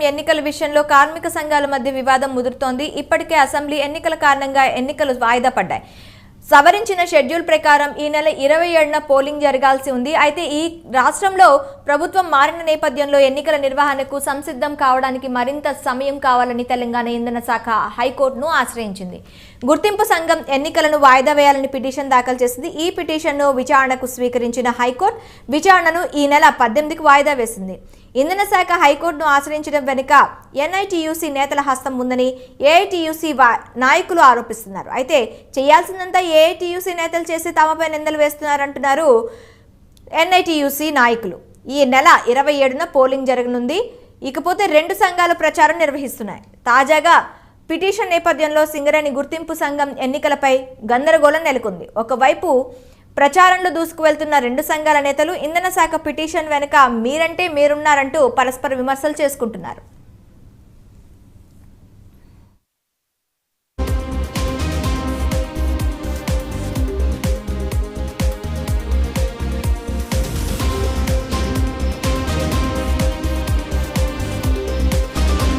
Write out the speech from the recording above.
ఎన్నికల విషయంలో కార్మిక సంఘాల మధ్య వివాదం ముదురుతోంది. ఇప్పటికే అసెంబ్లీ ఎన్నికల కారణంగా ఎన్నికలు వాయిదా పడ్డాయి. సవరించిన షెడ్యూల్ ప్రకారం ఈ నెల 27న పోలింగ్ జరగాల్సి ఉంది. అయితే ఈ రాష్ట్రంలో ప్రభుత్వం మారిన నేపథ్యంలో ఎన్నికల నిర్వహణకు సంసిద్ధం కావడానికి మరింత సమయం కావాలని తెలంగాణ ఇంధన శాఖ హైకోర్టును ఆశ్రయించింది. గుర్తింపు సంఘం ఎన్నికలను వాయిదా వేయాలని పిటిషన్ దాఖలు చేసింది. ఈ పిటిషన్ను విచారణకు స్వీకరించిన హైకోర్టు విచారణను ఈ నెల 18కి వాయిదా వేసింది. ఇంధన శాఖ హైకోర్టును ఆశ్రయించడం వెనుక ఎన్ఐటియుసి నేతల హస్తం ఉందని ఏఐటియుసి నాయకులు ఆరోపిస్తున్నారు. అయితే చేయాల్సిందంతా ఏఐటియుసి నేతలు చేసి తమపై నిందలు వేస్తున్నారంటున్నారు ఎన్ఐటియుసి నాయకులు. ఈ నెల 27న పోలింగ్ జరగనుంది. ఇకపోతే 2 సంఘాలు ప్రచారం నిర్వహిస్తున్నాయి. తాజాగా పిటిషన్ నేపథ్యంలో సింగరేణి గుర్తింపు సంఘం ఎన్నికలపై గందరగోళం నెలకొంది. ఒకవైపు ప్రచారంలో దూసుకువెళ్తున్న 2 సంఘాల నేతలు ఇంధన శాఖ పిటిషన్ వెనుక మీరంటే మీరున్నారంటూ పరస్పర విమర్శలు చేసుకుంటున్నారు.